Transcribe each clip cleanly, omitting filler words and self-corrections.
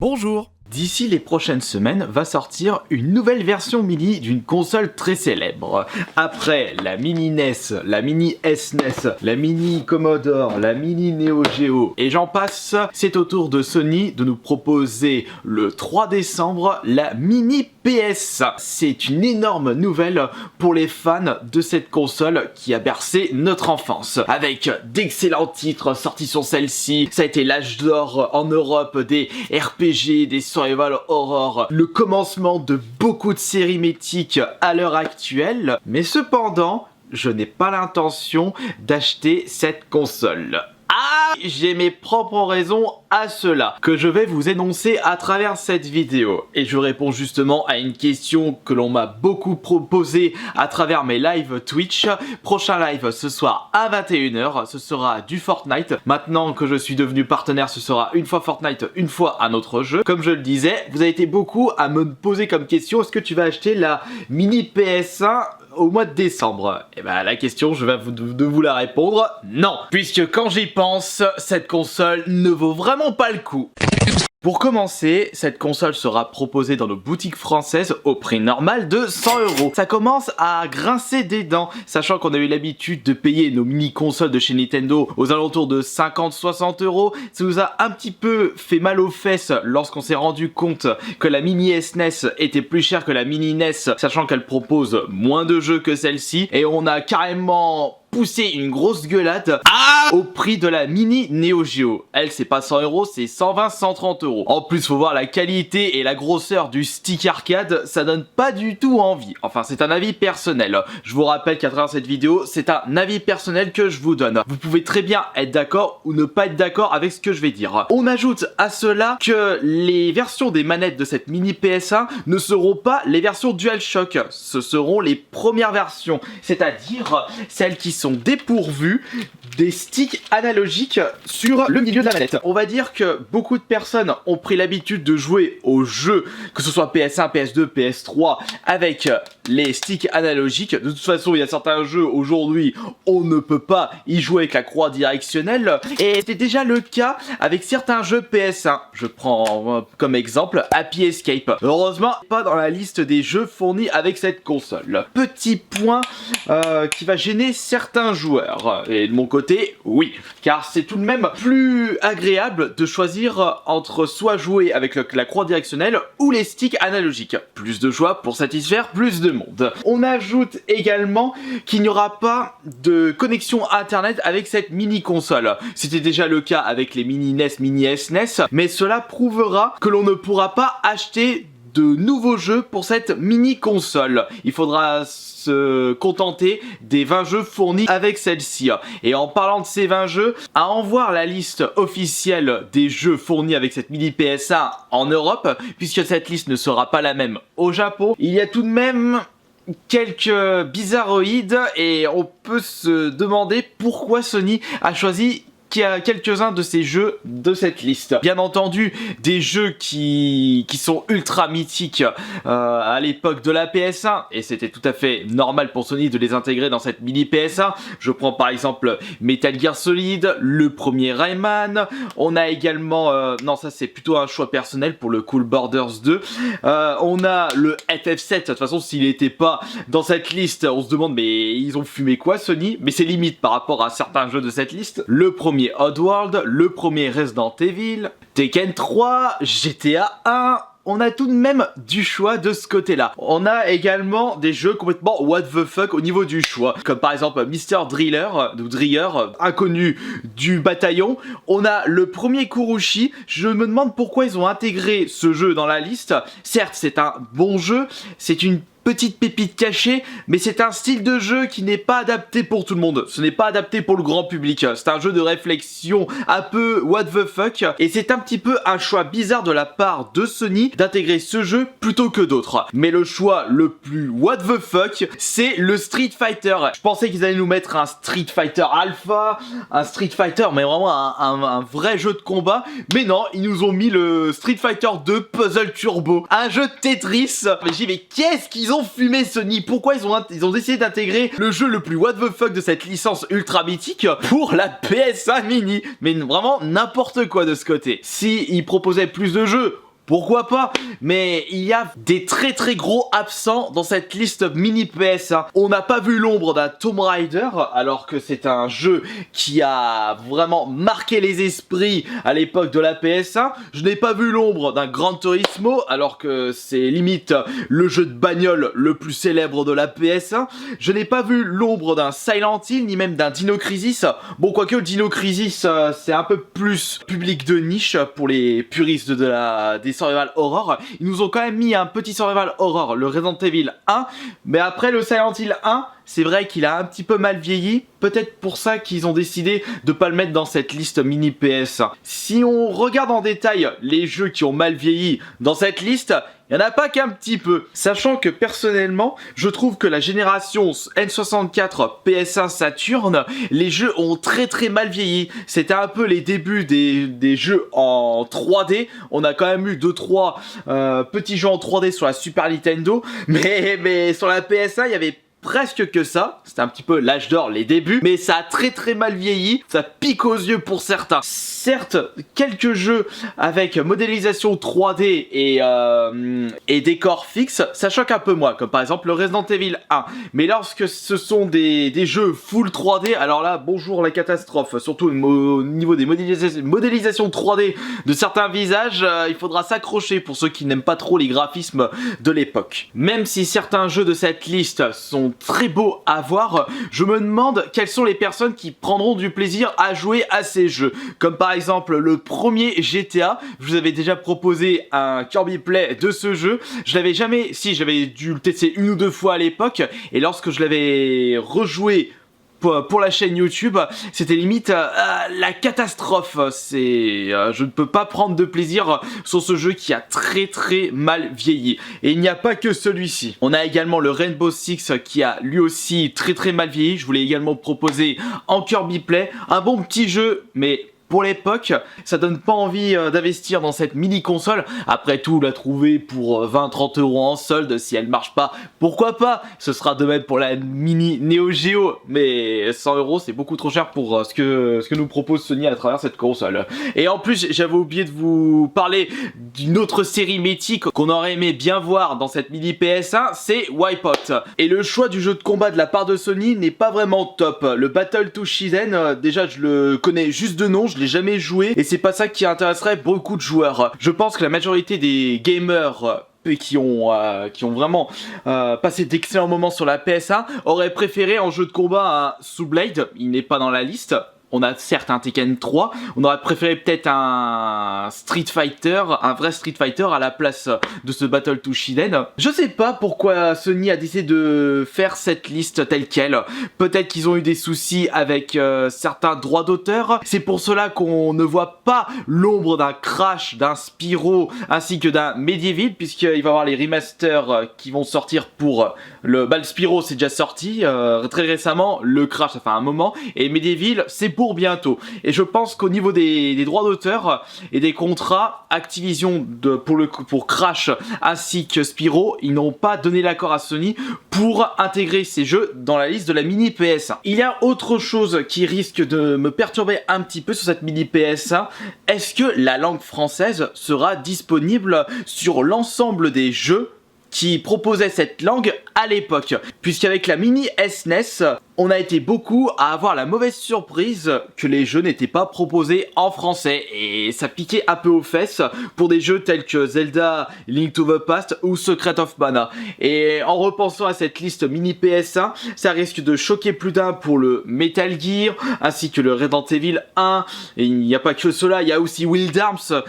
Bonjour! D'ici les prochaines semaines va sortir une nouvelle version mini d'une console très célèbre. Après la mini NES, la mini SNES, la mini Commodore, la mini Neo Geo et j'en passe, c'est au tour de Sony de nous proposer le 3 décembre la mini PS. C'est une énorme nouvelle pour les fans de cette console qui a bercé notre enfance. Avec d'excellents titres sortis sur celle-ci, ça a été l'âge d'or en Europe des RPG, des survival horror, le commencement de beaucoup de séries mythiques à l'heure actuelle. Mais cependant, je n'ai pas l'intention d'acheter cette console. Ah, j'ai mes propres raisons à cela, que je vais vous énoncer à travers cette vidéo. Et je réponds justement à une question que l'on m'a beaucoup proposée à travers mes lives Twitch. Prochain live ce soir à 21 h, ce sera du Fortnite. Maintenant que je suis devenu partenaire, ce sera une fois Fortnite, une fois un autre jeu. Comme je le disais, vous avez été beaucoup à me poser comme question, est-ce que tu vas acheter la mini PS1 au mois de décembre? Et ben la question, je vais vous la répondre, non. Puisque quand j'y pense, cette console ne vaut vraiment pas le coup. Pour commencer, cette console sera proposée dans nos boutiques françaises au prix normal de 100 €. Ça commence à grincer des dents, sachant qu'on a eu l'habitude de payer nos mini-consoles de chez Nintendo aux alentours de 50-60 €. Ça nous a un petit peu fait mal aux fesses lorsqu'on s'est rendu compte que la mini SNES était plus chère que la mini NES, sachant qu'elle propose moins de jeux que celle-ci. Et on a carrément pousser une grosse gueulade au prix de la mini Neo Geo. Elle, c'est pas 100 €, c'est 120-130 €. En plus, faut voir la qualité et la grosseur du stick arcade, ça donne pas du tout envie. Enfin, c'est un avis personnel. Je vous rappelle qu'à travers cette vidéo, c'est un avis personnel que je vous donne. Vous pouvez très bien être d'accord ou ne pas être d'accord avec ce que je vais dire. On ajoute à cela que les versions des manettes de cette mini PS1 ne seront pas les versions DualShock. Ce seront les premières versions, c'est-à-dire celles qui sont dépourvus des sticks analogiques sur le milieu de la manette. On va dire que beaucoup de personnes ont pris l'habitude de jouer aux jeux, que ce soit PS1, PS2, PS3, avec les sticks analogiques. De toute façon, il y a certains jeux aujourd'hui, on ne peut pas y jouer avec la croix directionnelle. Et c'était déjà le cas avec certains jeux PS1. Je prends comme exemple Happy Escape. Heureusement, pas dans la liste des jeux fournis avec cette console. Petit point qui va gêner certains joueurs. Et de mon côté, oui. Car c'est tout de même plus agréable de choisir entre soit jouer avec la croix directionnelle ou les sticks analogiques. Plus de choix pour satisfaire plus de monde. On ajoute également qu'il n'y aura pas de connexion internet avec cette mini console. C'était déjà le cas avec les mini NES, mini SNES, mais cela prouvera que l'on ne pourra pas acheter de nouveaux jeux pour cette mini console. Il faudra se contenter des 20 jeux fournis avec celle-ci. Et en parlant de ces 20 jeux, à en voir la liste officielle des jeux fournis avec cette mini PS1 en Europe, puisque cette liste ne sera pas la même au Japon, il y a tout de même quelques bizarroïdes et on peut se demander pourquoi Sony a choisi quelques-uns de ces jeux de cette liste. Bien entendu, des jeux qui sont ultra mythiques à l'époque de la PS1, et c'était tout à fait normal pour Sony de les intégrer dans cette mini PS1. Je prends par exemple Metal Gear Solid, le premier Rayman, on a également, non ça c'est plutôt un choix personnel pour le Cool Borders 2, on a le FF7, de toute façon s'il n'était pas dans cette liste, on se demande mais ils ont fumé quoi Sony, mais c'est limite par rapport à certains jeux de cette liste. Le premier Oddworld, le premier Resident Evil, Tekken 3, GTA 1, on a tout de même du choix de ce côté-là. On a également des jeux complètement what the fuck au niveau du choix, comme par exemple Mr. Driller, inconnu du bataillon. On a le premier Kurushi. Je me demande pourquoi ils ont intégré ce jeu dans la liste. Certes, c'est un bon jeu, c'est une petite pépite cachée, mais c'est un style de jeu qui n'est pas adapté pour tout le monde. Ce n'est pas adapté pour le grand public. C'est un jeu de réflexion un peu what the fuck, et c'est un petit peu un choix bizarre de la part de Sony d'intégrer ce jeu plutôt que d'autres. Mais le choix le plus what the fuck, c'est le Street Fighter. Je pensais qu'ils allaient nous mettre un Street Fighter Alpha, un Street Fighter, mais vraiment un vrai jeu de combat. Mais non, ils nous ont mis le Street Fighter 2 Puzzle Turbo, un jeu de Tetris. Mais j'ai dit, mais qu'est-ce qu'ils ont fumé Sony? Pourquoi ils ont décidé d'intégrer le jeu le plus what the fuck de cette licence ultra mythique pour la PS1 mini? Mais vraiment n'importe quoi de ce côté. Si ils proposaient plus de jeux, pourquoi pas, mais il y a des très gros absents dans cette liste mini PS1. On n'a pas vu l'ombre d'un Tomb Raider, alors que c'est un jeu qui a vraiment marqué les esprits à l'époque de la PS1. Je n'ai pas vu l'ombre d'un Gran Turismo, alors que c'est limite le jeu de bagnole le plus célèbre de la PS1. Je n'ai pas vu l'ombre d'un Silent Hill, ni même d'un Dino Crisis. Bon, quoique Dino Crisis, c'est un peu plus public de niche pour les puristes des survival horror. Ils nous ont quand même mis un petit survival horror, le Resident Evil 1, mais après le Silent Hill 1, c'est vrai qu'il a un petit peu mal vieilli, peut-être pour ça qu'ils ont décidé de pas le mettre dans cette liste mini PS1. Si on regarde en détail les jeux qui ont mal vieilli dans cette liste, il n'y en a pas qu'un petit peu. Sachant que personnellement, je trouve que la génération N64 PS1 Saturn, les jeux ont très mal vieilli. C'était un peu les débuts des jeux en 3D. On a quand même eu 2-3 petits jeux en 3D sur la Super Nintendo, mais sur la PS1, il y avait presque que ça, c'était un petit peu l'âge d'or, les débuts, mais ça a très mal vieilli, ça pique aux yeux pour certains. Certes, quelques jeux avec modélisation 3D et décor fixe, ça choque un peu moins, comme par exemple le Resident Evil 1. Mais lorsque ce sont des jeux full 3D, alors là, bonjour la catastrophe, surtout au niveau des modélisations 3D de certains visages, il faudra s'accrocher pour ceux qui n'aiment pas trop les graphismes de l'époque. Même si certains jeux de cette liste sont très beaux à voir, je me demande quelles sont les personnes qui prendront du plaisir à jouer à ces jeux. Comme par exemple le premier GTA, je vous avais déjà proposé un Kirby Play de ce jeu. Je l'avais jamais, si j'avais dû le tester une ou deux fois à l'époque, et lorsque je l'avais rejoué pour la chaîne YouTube, c'était limite la catastrophe. Je ne peux pas prendre de plaisir sur ce jeu qui a très mal vieilli. Et il n'y a pas que celui-ci. On a également le Rainbow Six qui a lui aussi très mal vieilli. Je voulais également proposer en Kirby Play. Un bon petit jeu, mais pour l'époque, ça donne pas envie d'investir dans cette mini console. Après tout, la trouver pour 20-30 € en solde, si elle marche pas, pourquoi pas? Ce sera de même pour la mini Neo Geo, mais 100 € c'est beaucoup trop cher pour ce que nous propose Sony à travers cette console. Et en plus, j'avais oublié de vous parler d'une autre série mythique qu'on aurait aimé bien voir dans cette mini PS1, c'est Wipeout. Et le choix du jeu de combat de la part de Sony n'est pas vraiment top. Le Battle to Shiden, déjà je le connais juste de nom, je l'ai jamais joué et c'est pas ça qui intéresserait beaucoup de joueurs. Je pense que la majorité des gamers qui ont vraiment passé d'excellents moments sur la PS1 auraient préféré en jeu de combat un Sublade, il n'est pas dans la liste. On a certes un Tekken 3, on aurait préféré peut-être un Street Fighter, un vrai Street Fighter à la place de ce Battle to Shiden. Je sais pas pourquoi Sony a décidé de faire cette liste telle quelle. Peut-être qu'ils ont eu des soucis avec certains droits d'auteur. C'est pour cela qu'on ne voit pas l'ombre d'un Crash, d'un Spyro, ainsi que d'un Medieval, puisqu'il va y avoir les remasters qui vont sortir pour le Spyro, c'est déjà sorti très récemment, le Crash ça fait un moment, et Medieval c'est pour bientôt. Et je pense qu'au niveau des droits d'auteur et des contrats, Activision pour Crash ainsi que Spyro, ils n'ont pas donné l'accord à Sony pour intégrer ces jeux dans la liste de la mini PS1. Il y a autre chose qui risque de me perturber un petit peu sur cette mini PS1. Est-ce que la langue française sera disponible sur l'ensemble des jeux qui proposait cette langue à l'époque, puisqu'avec la mini SNES, on a été beaucoup à avoir la mauvaise surprise que les jeux n'étaient pas proposés en français, et ça piquait un peu aux fesses pour des jeux tels que Zelda, Link to the Past ou Secret of Mana. Et en repensant à cette liste mini PS1, ça risque de choquer plus d'un pour le Metal Gear, ainsi que le Resident Evil 1, et il n'y a pas que cela, il y a aussi Wild Arms.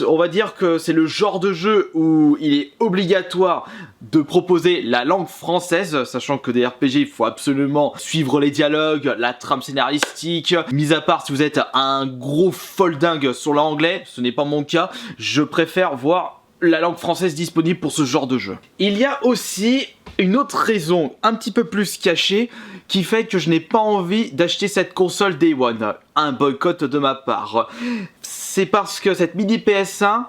On va dire que c'est le genre de jeu où il est obligatoire de proposer la langue française, sachant que des RPG, il faut absolument suivre les dialogues, la trame scénaristique. Mis à part si vous êtes un gros foldingue sur l'anglais, ce n'est pas mon cas, je préfère voir la langue française disponible pour ce genre de jeu. Il y a aussi une autre raison un petit peu plus cachée qui fait que je n'ai pas envie d'acheter cette console Day One. Un boycott de ma part. C'est parce que cette mini PS1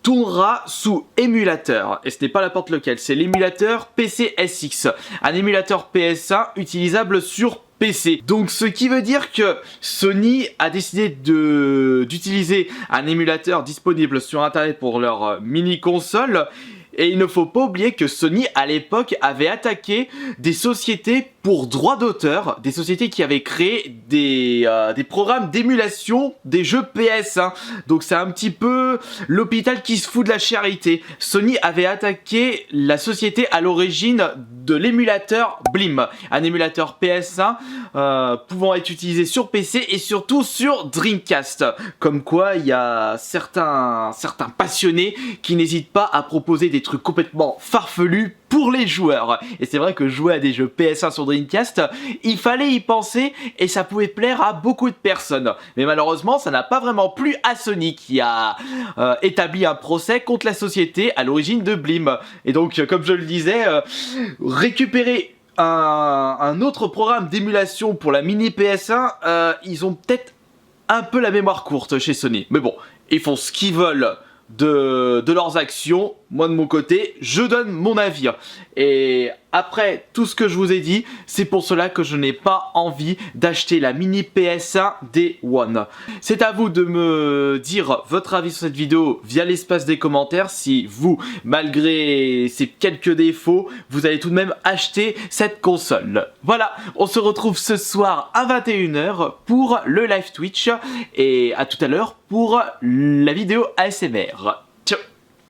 tournera sous émulateur, et ce n'est pas n'importe lequel, c'est l'émulateur PCSX, un émulateur PS1 utilisable sur PC. Donc ce qui veut dire que Sony a décidé d'utiliser un émulateur disponible sur internet pour leur mini console. Et il ne faut pas oublier que Sony, à l'époque, avait attaqué des sociétés pour droit d'auteur, des sociétés qui avaient créé des programmes d'émulation des jeux PS1. Donc c'est un petit peu l'hôpital qui se fout de la charité. Sony avait attaqué la société à l'origine de l'émulateur Blim, un émulateur PS1 pouvant être utilisé sur PC et surtout sur Dreamcast. Comme quoi, il y a certains passionnés qui n'hésitent pas à proposer des trucs complètement farfelus pour les joueurs. Et c'est vrai que jouer à des jeux PS1 sur Dreamcast, il fallait y penser et ça pouvait plaire à beaucoup de personnes. Mais malheureusement, ça n'a pas vraiment plu à Sony qui a établi un procès contre la société à l'origine de Blim. Et donc, comme je le disais, récupérer un autre programme d'émulation pour la mini PS1, ils ont peut-être un peu la mémoire courte chez Sony. Mais bon, ils font ce qu'ils veulent de leurs actions. Moi de mon côté, je donne mon avis. Et après tout ce que je vous ai dit, c'est pour cela que je n'ai pas envie d'acheter la mini PS1 Day One. C'est à vous de me dire votre avis sur cette vidéo via l'espace des commentaires. Si vous, malgré ces quelques défauts, vous allez tout de même acheter cette console. Voilà, on se retrouve ce soir à 21 h pour le live Twitch. Et à tout à l'heure pour la vidéo ASMR.